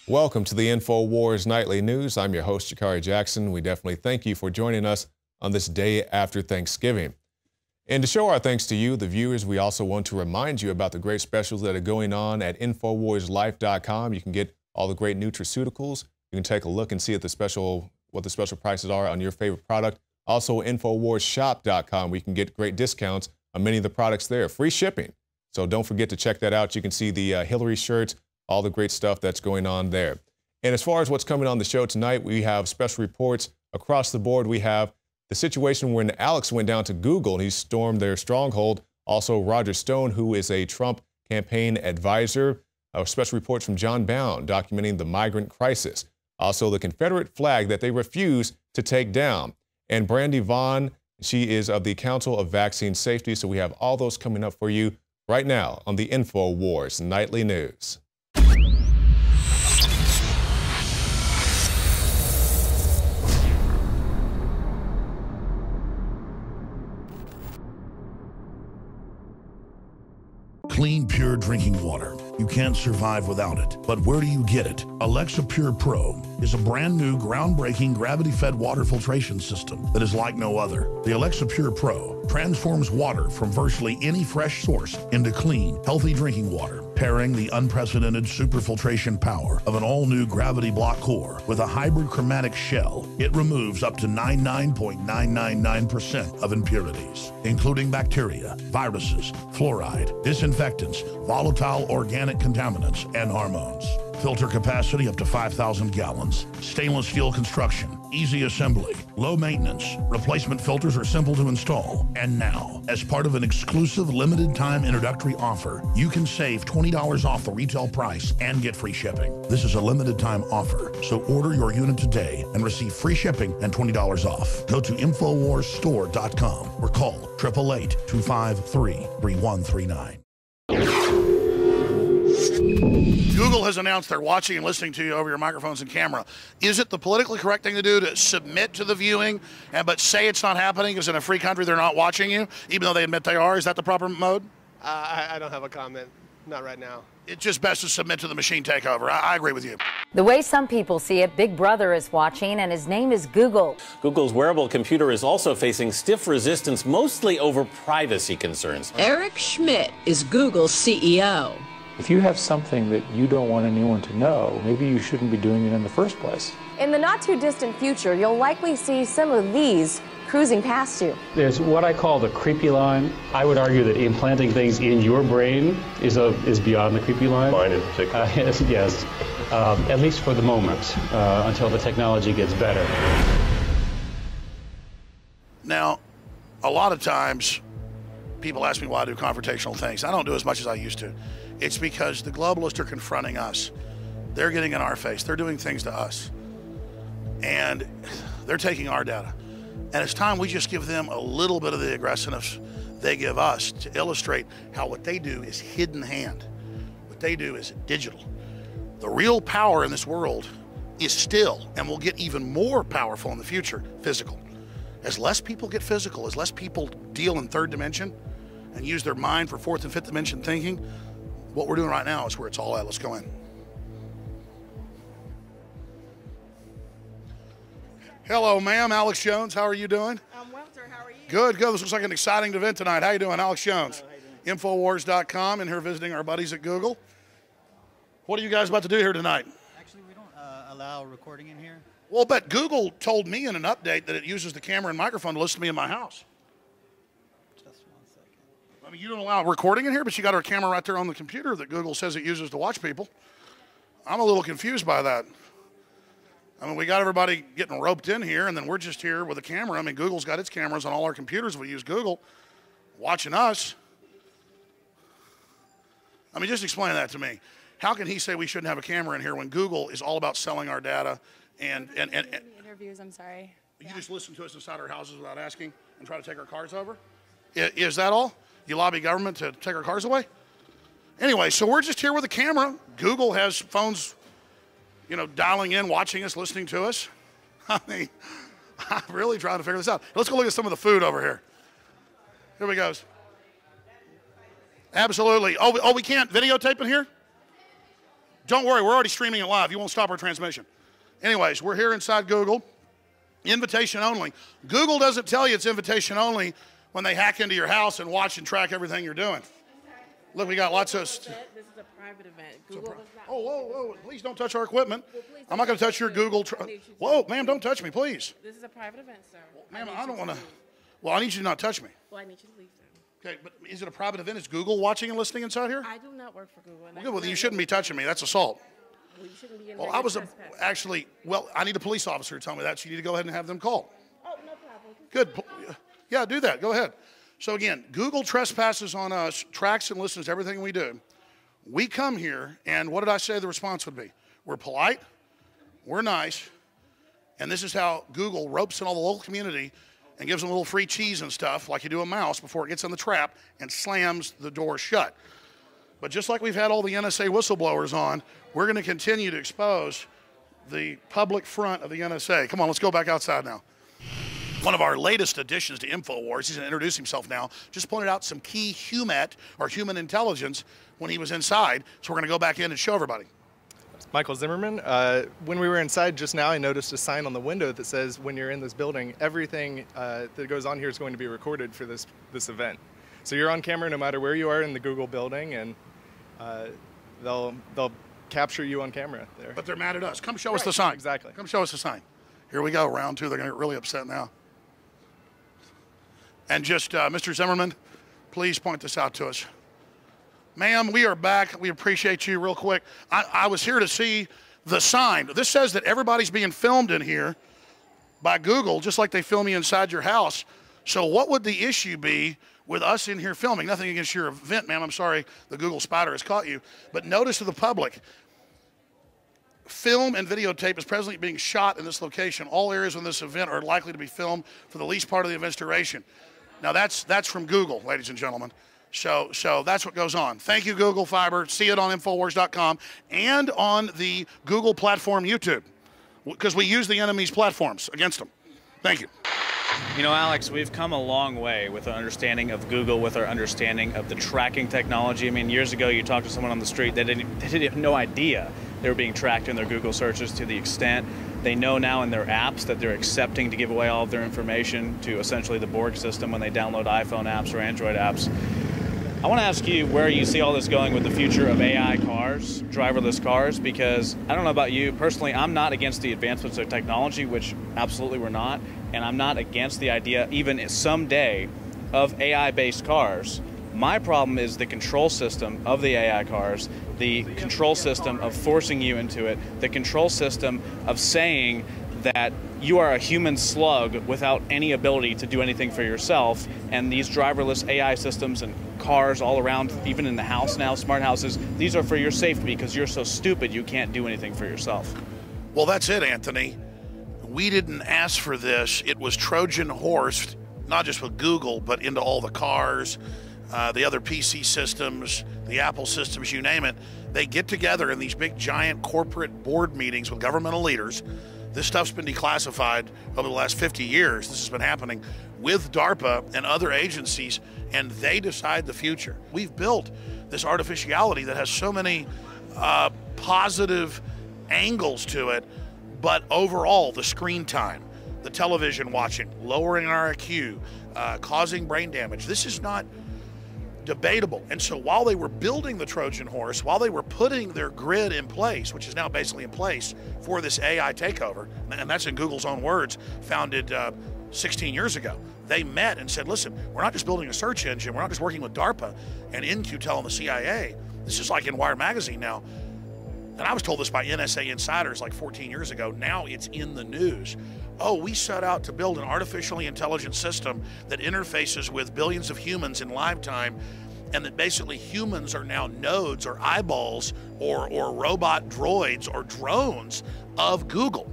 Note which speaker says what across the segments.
Speaker 1: Welcome to the INFOWARS Nightly News. I'm your host, Jakari Jackson. We definitely thank you for joining us on this day after Thanksgiving. And to show our thanks to you, the viewers, we also want to remind you about the great specials that are going on at InfoWarsLife.com. You can get all the great nutraceuticals. You can take a look and see what the special prices are on your favorite product. Also, InfoWarsShop.com. We can get great discounts on many of the products there. Free shipping. So don't forget to check that out. You can see the Hillary shirts, all the great stuff that's going on there. And as far as what's coming on the show tonight, we have special reports across the board. We have the situation when Alex went down to Google and he stormed their stronghold. Also, Roger Stone, who is a Trump campaign advisor. Special reports from John Bound documenting the migrant crisis. Also, the Confederate flag that they refuse to take down. And Brandy Vaughn, she is of the Council of Vaccine Safety. So we have all those coming up for you right now on the InfoWars Nightly News.
Speaker 2: Clean, pure drinking water. You can't survive without it. But where do you get it? Alexa Pure Pro is a brand new, groundbreaking, gravity-fed water filtration system that is like no other. The Alexa Pure Pro transforms water from virtually any fresh source into clean, healthy drinking water, pairing the unprecedented superfiltration power of an all-new gravity block core with a hybrid chromatic shell. It removes up to 99.999% of impurities, including bacteria, viruses, fluoride, disinfectants, volatile organic contaminants, and hormones. Filter capacity up to 5,000 gallons. Stainless steel construction, easy assembly, low maintenance. Replacement filters are simple to install. And now, as part of an exclusive limited time introductory offer, you can save $20 off the retail price and get free shipping. This is a limited time offer, so order your unit today and receive free shipping and $20 off. Go to InfoWarsStore.com or call 888-253-3139.
Speaker 3: Google has announced they're watching and listening to you over your microphones and camera. Is it the politically correct thing to do to submit to the viewing but say it's not happening because in a free country they're not watching you, even though they admit they are? Is that the proper mode?
Speaker 4: I don't have a comment. Not right now.
Speaker 3: It's just best to submit to the machine takeover. I agree with you.
Speaker 5: The way some people see it, Big Brother is watching, and his name is Google.
Speaker 6: Google's wearable computer is also facing stiff resistance, mostly over privacy concerns.
Speaker 7: Eric Schmidt is Google's CEO.
Speaker 8: If you have something that you don't want anyone to know, maybe you shouldn't be doing it in the first place.
Speaker 9: In the not-too-distant future, you'll likely see some of these cruising past you.
Speaker 8: There's what I call the creepy line. I would argue that implanting things in your brain is beyond the creepy line.
Speaker 10: Mine in particular.
Speaker 8: Yes, at least for the moment, until the technology gets better.
Speaker 3: Now, a lot of times, people ask me why I do confrontational things. I don't do as much as I used to. It's because the globalists are confronting us. They're getting in our face. They're doing things to us. And they're taking our data. And it's time we just give them a little bit of the aggressiveness they give us to illustrate how what they do is hidden hand. What they do is digital. The real power in this world is still, and will get even more powerful in the future, physical. As less people get physical, as less people deal in third dimension and use their mind for fourth and fifth dimension thinking, what we're doing right now is where it's all at. Let's go in. Hello, ma'am. Alex Jones. How are you doing?
Speaker 11: I'm well, sir. How are you?
Speaker 3: Good, good. This looks like an exciting event tonight. How you doing? Alex Jones. InfoWars.com, and here visiting our buddies at Google. What are you guys about to do here tonight?
Speaker 11: Actually, we don't allow recording in here.
Speaker 3: Well, but Google told me in an update that it uses the camera and microphone to listen to me in my house. I mean, you don't allow recording in here, but you got our camera right there on the computer that Google says it uses to watch people. I'm a little confused by that. I mean, we got everybody getting roped in here, and then we're just here with a camera. I mean, Google's got its cameras on all our computers. We use Google watching us. I mean, just explain that to me. How can he say we shouldn't have a camera in here when Google is all about selling our data and
Speaker 9: Interviews, I'm sorry.
Speaker 3: You just listen to us inside our houses without asking and try to take our cars over? Is that all? You lobby government to take our cars away? Anyway, so we're just here with a camera. Google has phones, you know, dialing in, watching us, listening to us. I mean, I'm really trying to figure this out. Let's go look at some of the food over here. Here we go. Absolutely. Oh, we can't videotape in here? Don't worry, we're already streaming it live. You won't stop our transmission. Anyways, we're here inside Google. Invitation only. Google doesn't tell you it's invitation only when they hack into your house and watch and track everything you're doing. Look, we got lots of...
Speaker 10: This is a private event. Google does not...
Speaker 3: Oh, whoa, whoa, please don't touch our equipment. I'm not going to touch your Google... Whoa, ma'am, don't touch me, please.
Speaker 10: This is a private event, sir.
Speaker 3: Ma'am, I don't want to... Well, I need you to not touch me.
Speaker 10: Well, I need you to leave, sir.
Speaker 3: Okay, but is it a private event? Is Google watching and listening inside here?
Speaker 10: I do not work for Google.
Speaker 3: Well, good, well, then you shouldn't be touching me. That's assault.
Speaker 10: Well, you shouldn't be in
Speaker 3: Well, I was actually... Well, I need a police officer to tell me that, so you need to go ahead and have them called.
Speaker 10: Oh, no problem.
Speaker 3: Good. Yeah, do that. Go ahead. So again, Google trespasses on us, tracks and listens to everything we do. We come here, and what did I say the response would be? We're polite, we're nice, and this is how Google ropes in all the local community and gives them a little free cheese and stuff, like you do a mouse, before it gets in the trap and slams the door shut. But just like we've had all the NSA whistleblowers on, we're going to continue to expose the public front of the NSA. Come on, let's go back outside now. One of our latest additions to INFOWARS, he's going to introduce himself now, just pointed out some key human intelligence when he was inside. So we're going to go back in and show everybody.
Speaker 12: Michael Zimmerman. When we were inside just now, I noticed a sign on the window that says, when you're in this building, everything that goes on here is going to be recorded for this event. So you're on camera no matter where you are in the Google building, and they'll capture you on camera there.
Speaker 3: But they're mad at us. Come show us the sign.
Speaker 12: Exactly.
Speaker 3: Come show us the sign. Here we go, round two. They're going to get really upset now. And just, Mr. Zimmerman, please point this out to us. Ma'am, we are back. We appreciate you real quick. I was here to see the sign. This says that everybody's being filmed in here by Google, just like they film you inside your house. So what would the issue be with us in here filming? Nothing against your event, ma'am. I'm sorry the Google spider has caught you. But notice to the public, film and videotape is presently being shot in this location. All areas in this event are likely to be filmed for the least part of the event's duration. Now that's from Google, ladies and gentlemen. So that's what goes on. Thank you, Google Fiber. See it on Infowars.com and on the Google platform YouTube, because we use the enemy's platforms against them. Thank you.
Speaker 13: You know, Alex, we've come a long way with our understanding of Google, with our understanding of the tracking technology. I mean, years ago, you talked to someone on the street, they had no idea they were being tracked in their Google searches to the extent they know now in their apps that they're accepting to give away all of their information to essentially the Borg system when they download iPhone apps or Android apps. I want to ask you where you see all this going with the future of AI cars, driverless cars, because I don't know about you, personally, I'm not against the advancements of technology, which absolutely we're not, and I'm not against the idea, even someday, of AI-based cars. My problem is the control system of the AI cars, the control system of forcing you into it, the control system of saying that you are a human slug without any ability to do anything for yourself, and these driverless AI systems and cars all around, even in the house now, smart houses, these are for your safety because you're so stupid you can't do anything for yourself.
Speaker 3: Well, that's it, Anthony. We didn't ask for this. It was Trojan horsed, not just with Google, but into all the cars, the other PC systems, the Apple systems, you name it. They get together in these big, giant corporate board meetings with governmental leaders. This stuff's been declassified over the last 50 years. This has been happening with DARPA and other agencies, and they decide the future. We've built this artificiality that has so many positive angles to it, but overall, the screen time, the television watching, lowering our IQ, causing brain damage, this is not debatable. And so while they were building the Trojan horse, while they were putting their grid in place, which is now basically in place for this AI takeover, and that's in Google's own words, founded 16 years ago, they met and said, listen, we're not just building a search engine, we're not just working with DARPA and InQtel and the CIA. This is like in Wired Magazine now. And I was told this by NSA insiders like 14 years ago. Now it's in the news. Oh, we set out to build an artificially intelligent system that interfaces with billions of humans in live time, and that basically humans are now nodes or eyeballs or robot droids or drones of Google.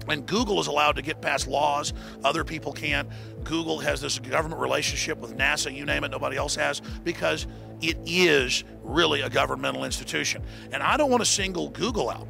Speaker 3: And Google is allowed to get past laws, other people can't. Google has this government relationship with NASA, you name it, nobody else has, because it is really a governmental institution. And I don't want to single Google out.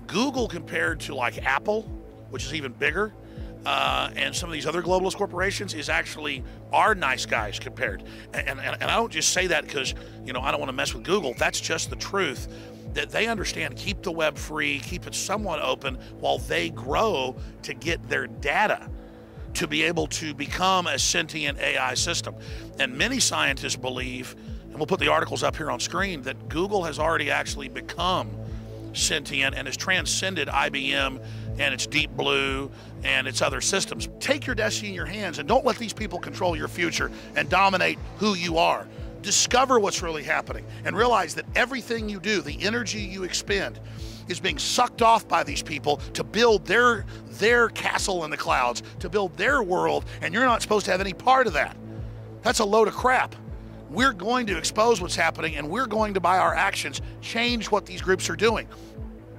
Speaker 3: Google compared to like Apple, which is even bigger, and some of these other globalist corporations is actually our nice guys compared. And I don't just say that because, you know, I don't want to mess with Google. That's just the truth. that they understand keep the web free, keep it somewhat open while they grow to get their data to be able to become a sentient AI system. And many scientists believe, and we'll put the articles up here on screen, that Google has already actually become sentient and has transcended IBM and its Deep Blue and its other systems. Take your destiny in your hands and don't let these people control your future and dominate who you are. Discover what's really happening and realize that everything you do, the energy you expend, is being sucked off by these people to build their castle in the clouds, to build their world, and you're not supposed to have any part of that. That's a load of crap. We're going to expose what's happening, and we're going to, by our actions, change what these groups are doing.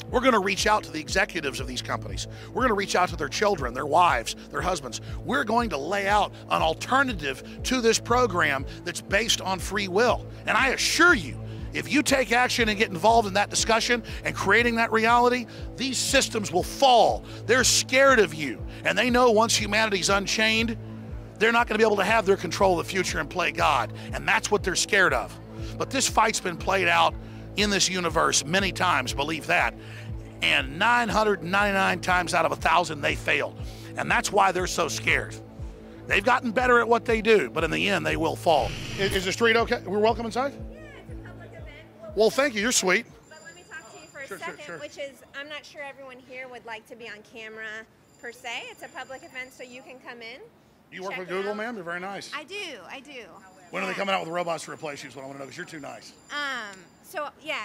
Speaker 3: We're going to reach out to the executives of these companies. We're going to reach out to their children, their wives, their husbands. We're going to lay out an alternative to this program that's based on free will. And I assure you, if you take action and get involved in that discussion and creating that reality, these systems will fall. They're scared of you. And they know once humanity's unchained, they're not going to be able to have their control of the future and play God. And that's what they're scared of. But this fight's been played out in this universe many times, believe that. And 999 times out of 1,000, they failed. And that's why they're so scared. They've gotten better at what they do, but in the end, they will fall. Is the street okay? We're welcome inside?
Speaker 10: Yeah, it's a public event.
Speaker 3: Well, thank you. You're sweet.
Speaker 10: But let me talk to you for a second, which is, I'm not sure everyone here would like to be on camera per se. It's a public event, so you can come in.
Speaker 3: You work with Google, ma'am? You're very nice.
Speaker 10: I do.
Speaker 3: When are they coming out with robots to replace you is what I want to know, because you're too nice.
Speaker 10: So yeah,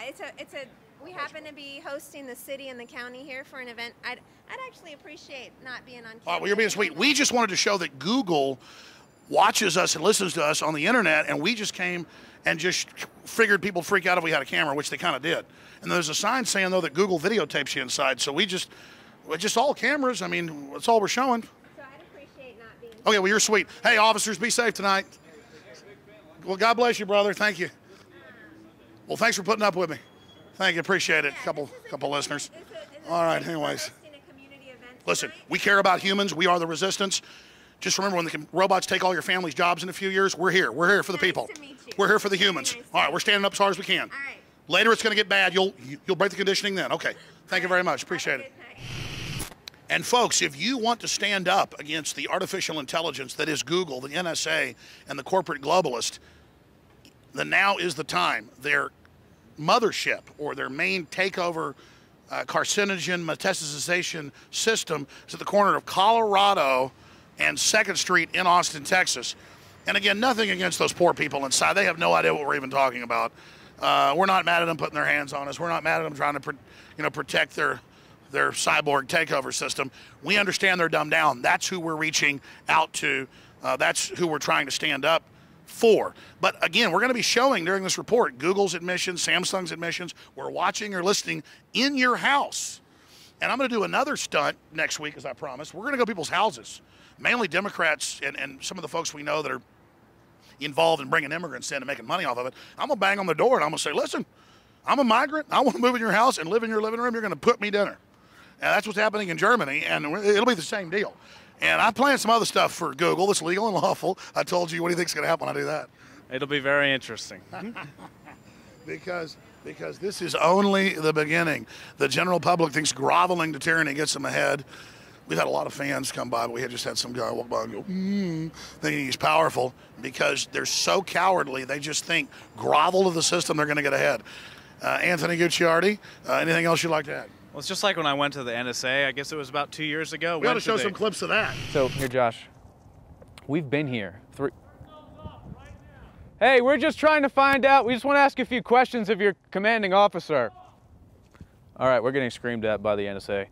Speaker 10: we happen to be hosting the city and the county here for an event. I'd actually appreciate not being on camera.
Speaker 3: All right, well, you're being sweet. We just wanted to show that Google watches us and listens to us on the internet, and we just came and just figured people freak out if we had a camera, which they kind of did. And there's a sign saying, though, that Google videotapes you inside. So we're just all cameras. I mean, that's all we're showing.
Speaker 10: So I'd appreciate not being.
Speaker 3: Okay, well, you're sweet. Hey, officers, be safe tonight. Well, God bless you, brother. Thank you. Well, thanks for putting up with me. Thank you. Appreciate it. Couple listeners. All right, anyways. Listen, we care about humans. We are the resistance. Just remember, when the robots take all your family's jobs in a few years, we're here. We're here for the people. We're here for the humans. All right, we're standing up as hard as we can. All right. Later, it's going to get bad. You'll break the conditioning then. Okay. Thank you very much. Appreciate it. And folks, if you want to stand up against the artificial intelligence that is Google, the NSA, and the corporate globalist, then now is the time. Their mothership, or their main takeover carcinogen metastasization system, is at the corner of Colorado and 2nd Street in Austin, Texas. And again, nothing against those poor people inside. They have no idea what we're even talking about. We're not mad at them putting their hands on us. We're not mad at them trying to protect their cyborg takeover system. We understand they're dumbed down. That's who we're reaching out to. That's who we're trying to stand up for. But again, we're going to be showing during this report Google's admissions, Samsung's admissions. We're watching or listening in your house. And I'm going to do another stunt next week, as I promised. We're going to go to people's houses, mainly Democrats and some of the folks we know that are involved in bringing immigrants in and making money off of it. I'm going to bang on the door and I'm going to say, listen, I'm a migrant. I want to move in your house and live in your living room. You're going to put me dinner. And that's what's happening in Germany, and it'll be the same deal. And I planned some other stuff for Google that's legal and lawful. I told you, what do you think's going to happen when I do that?
Speaker 13: It'll be very interesting.
Speaker 3: because this is only the beginning. The general public thinks groveling to tyranny gets them ahead. We've had a lot of fans come by, but we had just had some guy walk by and go, thinking he's powerful, because they're so cowardly. They just think grovel to the system, they're going to get ahead. Anthony Gucciardi, anything else you'd like to add?
Speaker 13: Well, it's just like when I went to the NSA. I guess it was about 2 years ago.
Speaker 3: We ought to show some clips of that.
Speaker 14: So, here, Josh, we've been here. Hey, we're just trying to find out. We just want to ask a few questions of your commanding officer. All right, we're getting screamed at by the NSA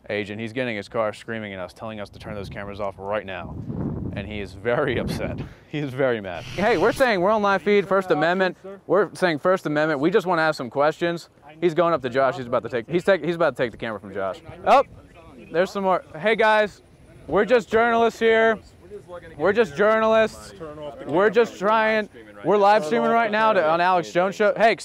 Speaker 14: agent. He's getting his car screaming at us, telling us to turn those cameras off right now. And he is very upset. He is very mad. Hey, we're saying we're on live feed, First Amendment. We're saying First Amendment. We just want to ask some questions. He's going up to Josh. He's about to take the camera from Josh. Oh, there's some more. Hey guys, we're just journalists here. We're just journalists. We're just trying. We're live streaming right now on Alex Jones Show. Hey.